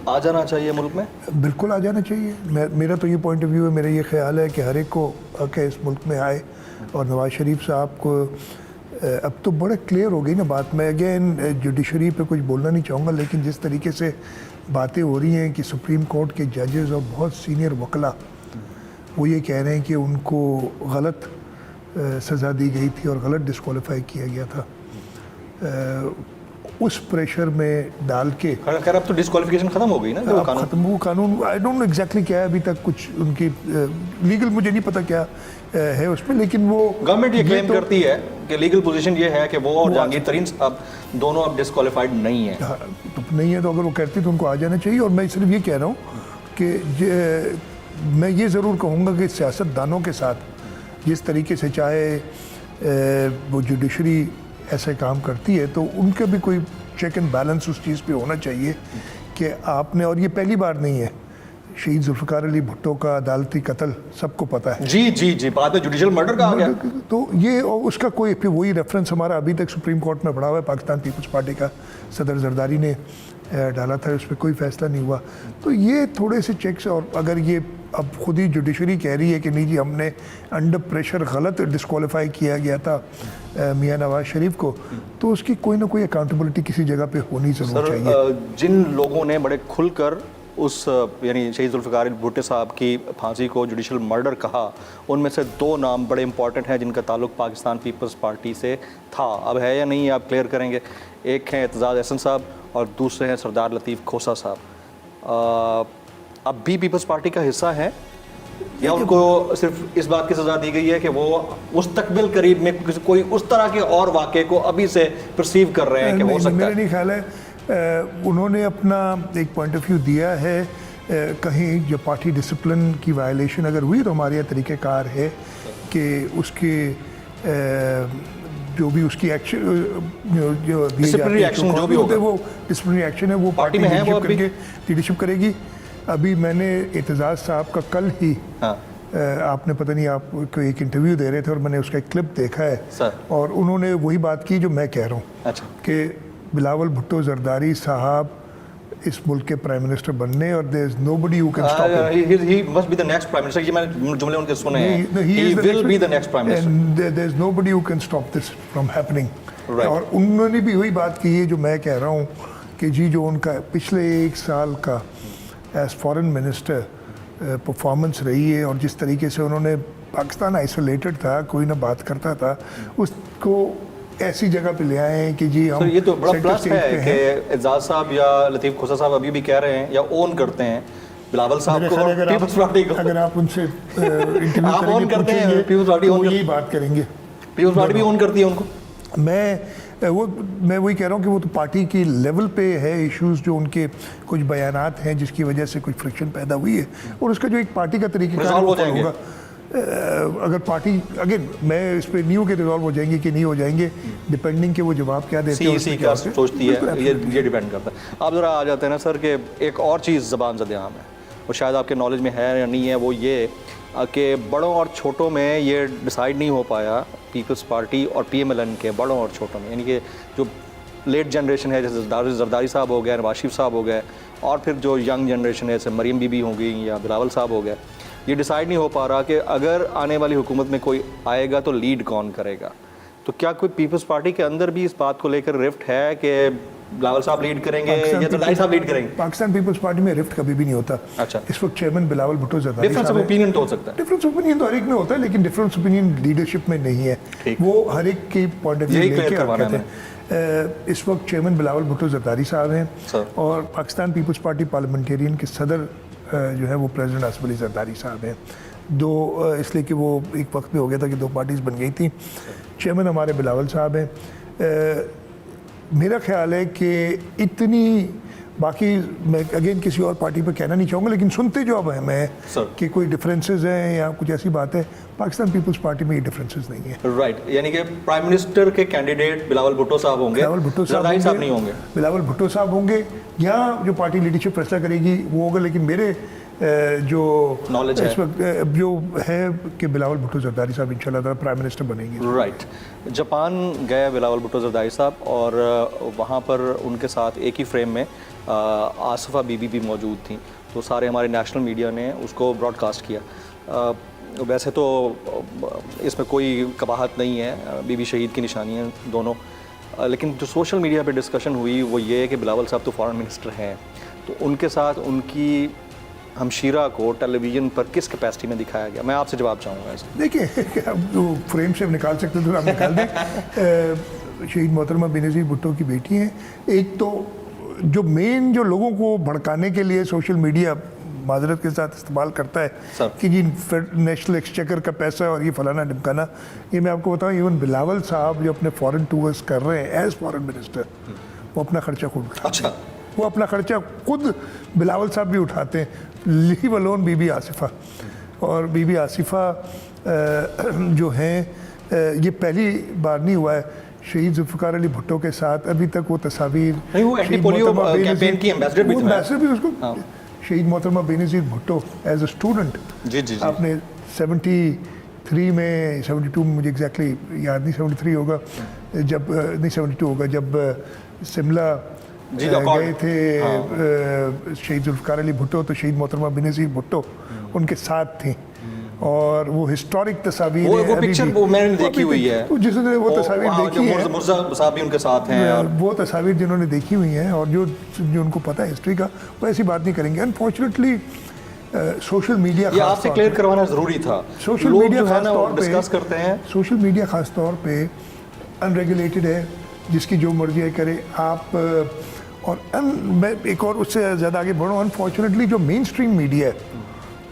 आ जाना चाहिए मुल्क में? बिल्कुल आ जाना चाहिए। मेरा तो ये पॉइंट ऑफ व्यू है, मेरा ये ख्याल है कि हर एक को आके इस मुल्क में आए, और नवाज शरीफ साहब को अब तो बड़ा क्लियर हो गई ना बात। मैं अगेन जुडिशरी पे कुछ बोलना नहीं चाहूँगा, लेकिन जिस तरीके से बातें हो रही हैं कि सुप्रीम कोर्ट के जजेस और बहुत सीनियर वकला वो ये कह रहे हैं कि उनको गलत सज़ा दी गई थी और गलत डिस्क्वालीफाई किया गया था, उस प्रेशर में डाल के खैर अब तो डिस्क्वालिफिकेशन खत्म हो गई ना जो कानून खत्म वो कानून। आई डोंट नो एग्जैक्टली क्या है, अभी तक कुछ उनकी लीगल मुझे नहीं पता क्या है उसमें, लेकिन वो गवर्नमेंट ये क्लेम करती है कि लीगल पोजीशन ये है कि वो और जहांगीर तरीन अब दोनों अब डिस्क्वालीफाइड नहीं है। हाँ, तो नहीं है तो अगर वो कहती तो उनको आ जाना चाहिए। और मैं सिर्फ ये कह रहा हूँ कि मैं ये ज़रूर कहूँगा कि सियासतदानों के साथ जिस तरीके से चाहे वो जुडिशरी ऐसे काम करती है तो उनका भी कोई चेक एंड बैलेंस उस चीज़ पे होना चाहिए कि आपने, और ये पहली बार नहीं है, शहीद जुल्फ़िकार अली भुट्टो का अदालती कत्ल सबको पता है। जी जी जी, बाद में जुडिशियल मर्डर कहा गया। तो ये और उसका कोई फिर वही रेफरेंस हमारा अभी तक सुप्रीम कोर्ट में पड़ा हुआ है, पाकिस्तान पीपल्स पार्टी का सदर जरदारी ने डाला था, उस पर कोई फैसला नहीं हुआ। तो ये थोड़े से चेक्स, और अगर ये अब खुद ही जुडिशरी कह रही है कि नहीं जी हमने अंडर प्रेशर गलत डिस्क्वालीफाई किया गया था मियां नवाज शरीफ को, तो उसकी कोई ना कोई अकाउंटेबिलिटी किसी जगह पे होनी ज़रूर चाहिए। जिन लोगों ने बड़े खुलकर उस यानी शहीद जुल्फ़िकार अली भुट्टो साहब की फांसी को जुडिशियल मर्डर कहा, उनमें से दो नाम बड़े इंपॉर्टेंट हैं जिनका ताल्लुक पाकिस्तान पीपल्स पार्टी से था। अब है या नहीं आप क्लियर करेंगे। एक हैं एतजाज़ अहसन साहब और दूसरे हैं सरदार लतीफ़ खोसा साहब। अब भी पीपल्स पार्टी का हिस्सा है या उनको सिर्फ इस बात की सज़ा दी गई है कि वो मुस्तकबिल करीब में कोई उस तरह के और वाक़े को अभी से परसीव कर रहे हैं कि हो सकता है? मेरा नहीं ख्याल है। उन्होंने अपना एक पॉइंट ऑफ व्यू दिया है। कहीं जो पार्टी डिसिप्लिन की वायलेशन अगर हुई तो हमारे यहाँ तरीक़ेकार है कि उसके जो भी उसकी एक्शन जो डिसिप्लिनरी एक्शन जो भी होगा वो डिसिप्लिनरी एक्शन है वो पार्टी लीडरशिप करेगी। अभी मैंने एतजाज़ साहब का कल ही आपने पता नहीं आपको एक इंटरव्यू दे रहे थे और मैंने उसका एक क्लिप देखा है सर, और उन्होंने वही बात की जो मैं कह रहा हूँ। अच्छा, कि बिलावल भुट्टो जरदारी साहब इस मुल्क के प्राइम मिनिस्टर बनने और there is nobody who can stop him. He must be the next prime minister. ये मैंने जुमले उनके सुने हैं। He will be the next prime minister and there is nobody who can stop this from happening. और उन्होंने भी वही बात की है जो मैं कह रहा हूँ कि जी जो उनका पिछले एक साल का एज फॉरेन मिनिस्टर परफॉर्मेंस रही है और जिस तरीके से उन्होंने पाकिस्तान आइसोलेटेड था, कोई ना बात करता था, उसको ऐसी जगह पे ले आए हैं कि जी हम ये तो बड़ा प्लस है कि एजाज साहब या लतीफ़ खोसा साहब अभी भी कह रहे हैं या ओन करते हैं बिलावल साहब को, पीपल्स पार्टी को। अगर आप उनसे इंटरव्यू आप ओन करते हैं, पीपल्स पार्टी ओन यही बात करेंगे। पीपल्स पार्टी भी ओन करती है उनको। मैं वही कह रहा हूँ कि वो तो पार्टी की लेवल पे है इश्यूज जो उनके कुछ बयानात हैं जिसकी वजह से कुछ फ्रिक्शन पैदा हुई है और उसका जो एक पार्टी का तरीका होगा। अगर पार्टी अगेन मैं इस पे नहीं हूँ कि रिजॉल्व हो जाएंगे कि नहीं हो जाएंगे, डिपेंडिंग के वो जवाब क्या देते हैं CEC क्या सोचती है ये डिपेंड करता है। आप ज़रा आ जाते हैं ना सर कि एक और चीज़ ज़बान ज़द-ए-आम है, वो शायद आपके नॉलेज में है या नहीं है, वो ये कि बड़ों और छोटों में ये डिसाइड नहीं हो पाया पीपल्स पार्टी और PMLN के बड़ों और छोटों में, यानी कि जो लेट जनरेशन है जैसे जरदारी साहब हो गए, नवाज शरीफ साहब हो गए, और फिर जो यंग जनरेशन है जैसे मरीम बीबी हो गई या बिलावल साहब हो गए, ये डिसाइड नहीं हो पा रहा कि अगर आने वाली हुकूमत में कोई आएगा तो लीड कौन करेगा। तो क्या कोई पीपल्स पार्टी के अंदर भी इस बात को लेकर रिफ्ट है कि बिलावल साहब लीड करेंगे या जरदारी साहब लीड करेंगे? पाकिस्तान पीपल्स पार्टी में रिफ्ट कभी भी नहीं होता। अच्छा, इस वक्त chairman Bilawal Bhutto Zardari difference of opinion तो हो सकता है। डिफरेंस ओपिनियन तो हर एक में होता है, लेकिन डिफरेंस ओपिनियन लीडरशिप में नहीं है, वो हर एक की पॉइंट ऑफ व्यू लेके आते हैं। इस वक्त चेयरमैन बिलावल भुट्टो जरदारी साहब हैं और पाकिस्तान पीपल्स पार्टी पार्लियामेंटेरियन के सदर जो है वो प्रेसिडेंट आसिफ अली जरदारी साहब हैं। दो इसलिए कि वो एक वक्त में हो गया था कि दो पार्टीज बन गई थी। चेयरमैन हमारे बिलावल साहब हैं। मेरा ख्याल है कि इतनी बाकी मैं अगेन किसी और पार्टी पे कहना नहीं चाहूँगा, लेकिन सुनते जो अब हैं मैं कि कोई डिफरेंसेस हैं या कुछ ऐसी बात है, पाकिस्तान पीपल्स पार्टी में ये डिफरेंसेस नहीं है। राइट, यानी कि प्राइम मिनिस्टर के कैंडिडेट बिलावल भुट्टो साहब होंगे, बिलावल भुट्टो साहब नहीं होंगे, बिलावल भुट्टो साहब होंगे या जो पार्टी लीडरशिप फैसला करेगी वो होगा। लेकिन मेरे जो नॉलेज है इस वक्त जो है कि बिलावल भुट्टो जरदारी साहब इंशाल्लाह प्राइम मिनिस्टर बनेंगे। राइट, जापान गए बिलावल भुट्टो जरदारी साहब और वहाँ पर उनके साथ एक ही फ्रेम में आसफ़ा बीबी भी मौजूद थी, तो सारे हमारे नेशनल मीडिया ने उसको ब्रॉडकास्ट किया। वैसे तो इसमें कोई कबाहत नहीं है, बीबी शहीद की निशानी है दोनों, लेकिन जो सोशल मीडिया पे डिस्कशन हुई वो ये है कि बिलावल साहब तो फॉरेन मिनिस्टर हैं, तो उनके साथ उनकी हमशीरा को टेलीविज़न पर किस कैपेसिटी में दिखाया गया? मैं आपसे जवाब चाहूँगा इसका। देखिए, आप जो फ्रेम से निकाल सकते तो आप निकाल दें। शहीद मोहतरमा बेनज़ीर भुट्टो की बेटी हैं। एक तो जो मेन जो लोगों को भड़काने के लिए सोशल मीडिया माजरत के साथ इस्तेमाल करता है कि जी नेशनल एक्सचेकर का पैसा और ये फलाना ढिमकाना, ये मैं आपको बताऊँ, इवन बिलावल साहब जो अपने फॉरेन टूर्स कर रहे हैं एज फॉरेन मिनिस्टर, वो अपना खर्चा खुद उठाते हैं। अच्छा, वो अपना खर्चा खुद बिलावल साहब भी उठाते हैं, लीव अलोन बीबी आसिफा। और बीबी आसिफा जो हैं, ये पहली बार नहीं हुआ है शहीद जुल्फ़िकार अली भुट्टो के साथ, अभी तक वो तस्वीर नहीं, वो एंटी पोलियो कैंपेन की एम्बेसडर भी थे। उसको शहीद मोहतरमा Benazir Bhutto as a student, जी आपने 73 में 72 में मुझे एग्जैक्टली याद नहीं, 73 होगा जब, नहीं 72 होगा जब शिमला गए थे शहीद जुल्फ़िकार अली भुट्टो, तो शहीद मोहतरमा बेनज़ीर भुट्टो उनके साथ थी। और वो हिस्टोरिक तस्वीर, वो पिक्चर वो मैंने देखी हुई है, जिसने वो तस्वीर देखी है, मुर्जा साहब भी उनके साथ हैं, और वो तस्वीर जिन्होंने देखी हुई हैं और जो उनको पता है हिस्ट्री का, वो ऐसी बात नहीं करेंगे। अनफॉर्चुनेटली सोशल मीडिया, ये आपसे क्लियर करवाना ज़रूरी था। सोशल लोग मीडिया जो है खास ना तौर पे डिस्कस करते हैं, सोशल मीडिया खास तौर पे अनरेगुलेटेड है, जिसकी जो मर्जी है करे आप। और मैं एक और उससे ज़्यादा आगे बढ़ूँ, अनफॉर्चुनेटली जो मेन स्ट्रीम मीडिया है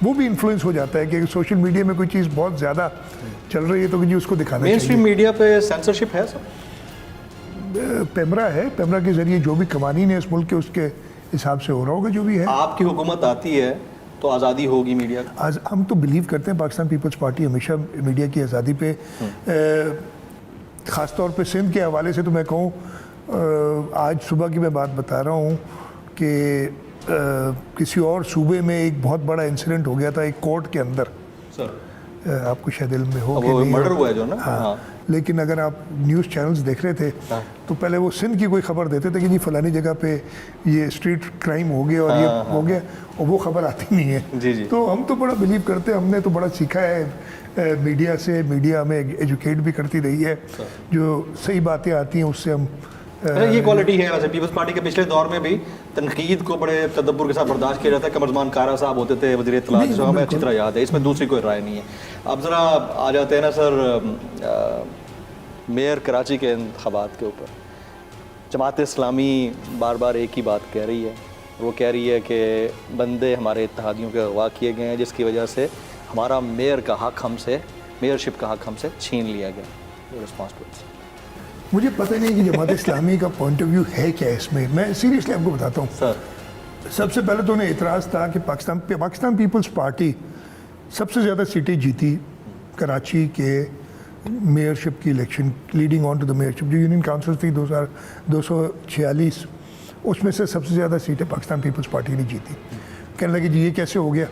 वो भी इन्फ्लुएंस हो जाता है कि सोशल मीडिया में कोई चीज़ बहुत ज़्यादा चल रही है तो जी उसको दिखाना चाहिए। मेन स्ट्रीम मीडिया पे सेंसरशिप है सब? पेमरा है, पेमरा के ज़रिए जो भी कवानीन है इस मुल्क के, उसके हिसाब से हो रहा होगा जो भी है। आपकी हुकूमत आती है तो आज़ादी होगी मीडिया की? आज हम तो बिलीव करते हैं पाकिस्तान पीपल्स पार्टी हमेशा मीडिया की आज़ादी पे, ख़ास तौर पे सिंध के हवाले से तो मैं कहूँ, आज सुबह की मैं बात बता रहा हूँ कि किसी और सूबे में एक बहुत बड़ा इंसिडेंट हो गया था एक कोर्ट के अंदर। सर आपको शायद इल्म में हो कि वो नहीं मर्डर हो। हुआ है जो ना, हाँ। लेकिन अगर आप न्यूज़ चैनल्स देख रहे थे तो पहले वो सिंध की कोई खबर देते थे कि जी फलानी जगह पे ये स्ट्रीट क्राइम हो गया और ये हो गया, और वो खबर आती नहीं है। जी जी। तो हम तो बड़ा बिलीव करते हैं, हमने तो बड़ा सीखा है मीडिया से, मीडिया हमें एजुकेट भी करती रही है, जो सही बातें आती हैं उससे हम ये क्वालिटी है। वैसे पीपल्स पार्टी के पिछले दौर में भी तनकीद को बड़े तदब्बुर के साथ बर्दाश्त किया जाता है। कमरजमान कारा साहब होते थे वज़ीर इत्तलात, जो हमें अच्छी तरह याद है, इसमें दूसरी कोई राय नहीं है। अब ज़रा आ जाते हैं ना सर मेयर कराची के इंतखाबात के ऊपर। जमात इस्लामी बार बार एक ही बात कह रही है, वो कह रही है कि बंदे हमारे इत्तेहादियों के अगवा किए गए हैं, जिसकी वजह से हमारा मेयर का हक हमसे, मेयरशिप का हक हमसे छीन लिया गया। रिस्पॉन्स मुझे पता नहीं कि जमात इस्लामी का पॉइंट ऑफ व्यू है क्या इसमें। मैं सीरियसली आपको बताता हूँ सर। सबसे पहले तो उन्हें इतराज़ था कि पाकिस्तान पीपल्स पार्टी सबसे ज़्यादा सीटें जीती कराची के मेयरशिप की election, leading on to the mayorship. जो यूनियन काउंसिल थी 2246, उसमें से सबसे ज़्यादा सीटें पाकिस्तान पीपल्स पार्टी ने जीती। कहने लगे जी ये कैसे हो गया।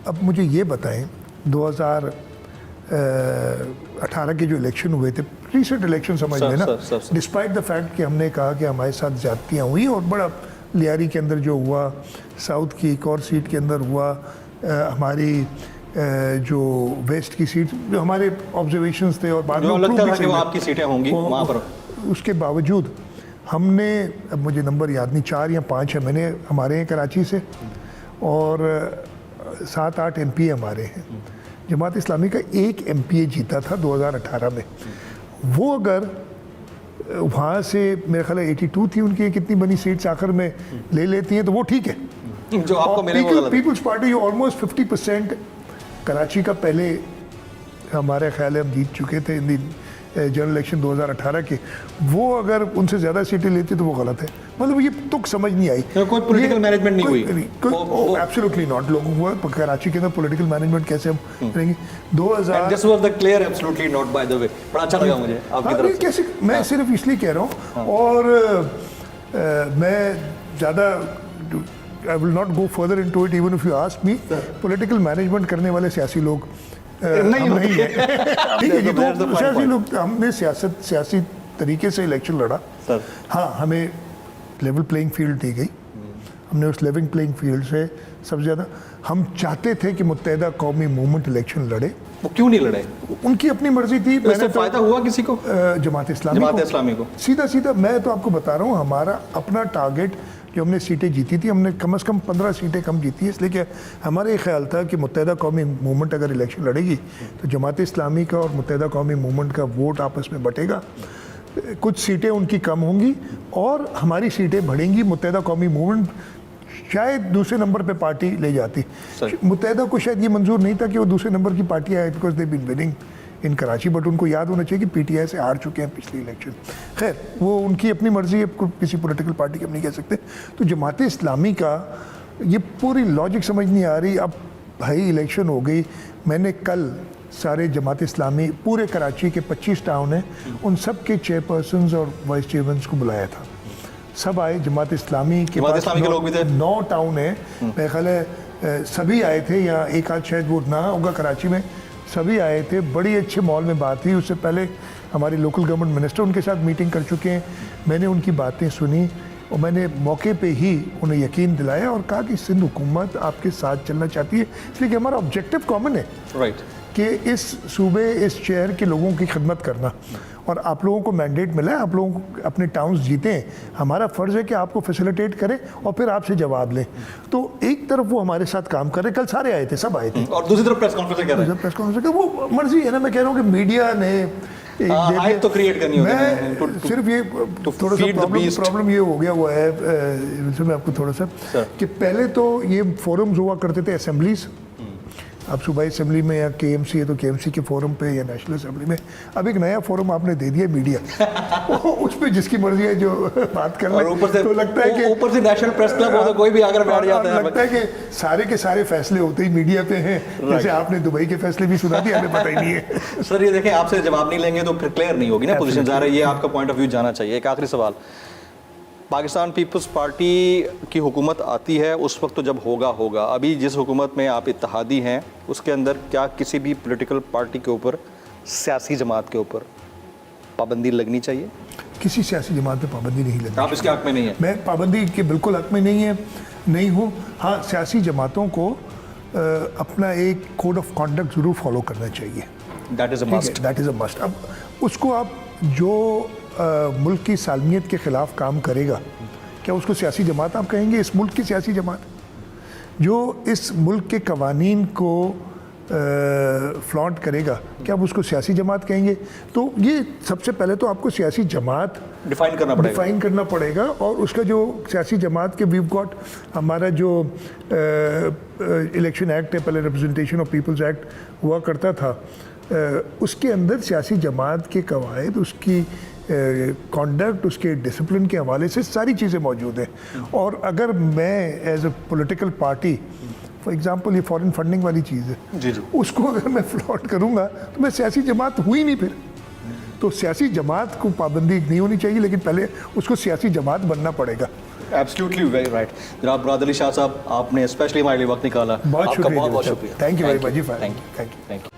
अब मुझे ये बताएं 2018 के जो इलेक्शन हुए थे, रिसेंट इलेक्शन समझ लें ना, डिस्पाइट द फैक्ट कि हमने कहा कि हमारे साथ ज़्यादतियाँ हुई और बड़ा लियारी के अंदर जो हुआ, साउथ की एक और सीट के अंदर हुआ, हमारी जो वेस्ट की सीट, जो हमारे ऑब्जर्वेशंस थे और बाद में लगता था कि वो आपकी सीटें होंगी वहाँ पर, उसके बावजूद हमने, अब मुझे नंबर याद नहीं, 4 या 5 है मैंने हमारे हैं कराची से, और 7-8 MP हमारे हैं। जमात इस्लामी का एक MPA जीता था 2018 में। वो अगर वहाँ से मेरे ख्याल 82 थी उनकी, कितनी बनी सीट्स आखिर में ले लेती हैं तो वो ठीक है। जो आपको मिले वो गलत है। पीपल्स पार्टी ऑलमोस्ट 50% कराची का पहले हमारे ख्याल है हम जीत चुके थे इन जनरल इलेक्शन 2018 के, वो अगर उनसे ज़्यादा सीटें लेती तो वो गलत है। मतलब ये तुक समझ नहीं आई। कोई पॉलिटिकल मैनेजमेंट नहीं हुई? Absolutely not. लोगों को कराची के अंदर पॉलिटिकल मैनेजमेंट कैसे हम करेंगे? 2000 this was the clear absolutely not by the way. बड़ा अच्छा लगा मुझे आपकी तरफ से। कैसे, मैं सिर्फ इसलिए कह रहा हूँ, और मैं ज़्यादा I will not go further into it even if you ask me. Political management करने वाले सियासी लोग नहीं है। ठीक है, ये तो सियासी लोग, हमने सियासी तरीके से इलेक्शन लड़ा। हाँ, हमें लेवल प्लेइंग फील्ड दी गई हमने उस लेवलिंग प्लेइंग फील्ड से सबसे ज़्यादा हम चाहते थे कि मुत्तहिदा कौमी मूवमेंट इलेक्शन लड़े। वो क्यों नहीं लड़े? उनकी अपनी मर्जी थी। तो इससे फायदा हुआ किसी को? जमात जमात इस्लामी को सीधा सीधा मैं तो आपको बता रहा हूँ, हमारा अपना टारगेट जो हमने सीटें जीती थी, हमने कम से कम 15 सीटें कम जीती है, इसलिए कि हमारा ये ख्याल था कि मुत्तहिदा कौमी मूवमेंट अगर इलेक्शन लड़ेगी तो जमात इस्लामी का और मुत्तहिदा कौमी मूवमेंट का वोट आपस में बटेगा, कुछ सीटें उनकी कम होंगी और हमारी सीटें बढ़ेंगी। मुत्तहिदा कौमी मूवमेंट शायद दूसरे नंबर पे पार्टी ले जाती। मुत्तहिदा को शायद ये मंजूर नहीं था कि वो दूसरे नंबर की पार्टी आए, because they been winning in Karachi, but उनको याद होना चाहिए कि पीटीआई से हार चुके हैं पिछली इलेक्शन। खैर वो उनकी अपनी मर्जी है, किसी पॉलिटिकल पार्टी की हम नहीं कह सकते। तो जमात इस्लामी का ये पूरी लॉजिक समझ नहीं आ रही। अब भाई इलेक्शन हो गई, मैंने कल सारे जमात इस्लामी पूरे कराची के 25 टाउन हैं, उन सब के चेयरपर्सन्स और वाइस चेयरमैन को बुलाया था। सब आए, जमात इस्लामी के लोग भी थे, 9 टाउन है मेरे ख्याल है, सभी आए थे। या एक आध शायद वो ना होगा कराची में, सभी आए थे। बड़ी अच्छे माहौल में बात हुई। उससे पहले हमारे लोकल गवर्नमेंट मिनिस्टर उनके साथ मीटिंग कर चुके हैं। मैंने उनकी बातें सुनी और मैंने मौके पे ही उन्हें यकीन दिलाया और कहा कि सिंध हुकूमत आपके साथ चलना चाहती है, इसलिए कि हमारा ऑब्जेक्टिव कॉमन है कि इस सूबे, इस शहर के लोगों की खिदमत करना। और आप लोगों को मैंडेट मिला है, आप लोगों को अपने टाउन्स जीते हैं, हमारा फ़र्ज़ है कि आपको फैसिलिटेट करें और फिर आपसे जवाब लें। तो एक तरफ वो हमारे साथ काम कर रहे, कल सारे आए थे, सब आए थे, और दूसरी तरफ प्रेस कॉन्फ्रेंस कर रहे हैं। प्रेस कॉन्फ्रेंस वो मर्जी है ना। मैं कह रहा हूँ कि मीडिया ने हाइप तो क्रिएट करनी होती है। मैं सिर्फ ये थोड़ा सा प्रॉब्लम ये हो गया हुआ है, मैं आपको थोड़ा सा कि पहले तो ये फोरम्स हुआ करते थे असेंबलीज। अब सूबाई असेंबली में या केएमसी है तो केएमसी के फोरम पे या नेशनल असेंबली में अब एक नया फोरम आपने दे दिया मीडिया उस पे जिसकी मर्जी है जो बात कर ले। ऊपर से तो लगता है कि ऊपर से नेशनल प्रेस क्लब हो तो कोई भी आकर बैठ जाता है। लगता है कि सारे के सारे फैसले होते ही मीडिया पे हैं। जैसे आपने दुबई के फैसले भी सुना दिए, हमें पता ही नहीं है। सर ये देखें, आपसे जवाब नहीं लेंगे तो फिर क्लियर नहीं होगी ना पोजीशन। जा रही है, आपका पॉइंट ऑफ व्यू जाना चाहिए। एक आखिरी सवाल, पाकिस्तान पीपल्स पार्टी की हुकूमत आती है उस वक्त तो जब होगा, अभी जिस हुकूमत में आप इत्तेहादी हैं उसके अंदर क्या किसी भी पॉलिटिकल पार्टी के ऊपर, सियासी जमात के ऊपर पाबंदी लगनी चाहिए? किसी सियासी जमात पे पाबंदी नहीं लगनी। आप इसके हक में नहीं है? मैं पाबंदी के बिल्कुल हक में नहीं हूँ। हाँ, सियासी जमातों को अपना एक कोड ऑफ कॉन्डक्ट ज़रूर फॉलो करना चाहिए। That is a must. अब उसको आप जो मुल्क की सालमियत के ख़िलाफ़ काम करेगा, क्या उसको सियासी जमात आप कहेंगे? इस मुल्क की सियासी जमात जो इस मुल्क के कवानीन को फ्लॉन्ट करेगा, क्या आप उसको सियासी जमात कहेंगे? तो ये सबसे पहले तो आपको सियासी जमात डिफ़ाइन करना पड़ेगा। और उसका जो सियासी जमात के वीव गॉट हमारा जो इलेक्शन एक्ट है, पहले रिप्रेजेंटेशन ऑफ पीपल्स एक्ट हुआ करता था, उसके अंदर सियासी जमात के कवायद, उसकी कॉन्डक्ट, उसके डिसिप्लिन के हवाले से सारी चीज़ें मौजूद हैं। और अगर मैं as a political party, for example ये फॉरेन फंडिंग वाली चीज़ है, जी जी, उसको अगर मैं फ्लॉट करूँगा तो मैं सियासी जमात हुई नहीं फिर। तो सियासी जमात को पाबंदी नहीं होनी चाहिए, लेकिन पहले उसको सियासी जमात बनना पड़ेगा। Absolutely very right. जनाब मुराद अली शाह साहब, आपने स्पेशली हमारे लिए वक्त निकाला, बहुत आपका बहुत शुक्रिया। थैंक यू वेरी मच जी। Thank you.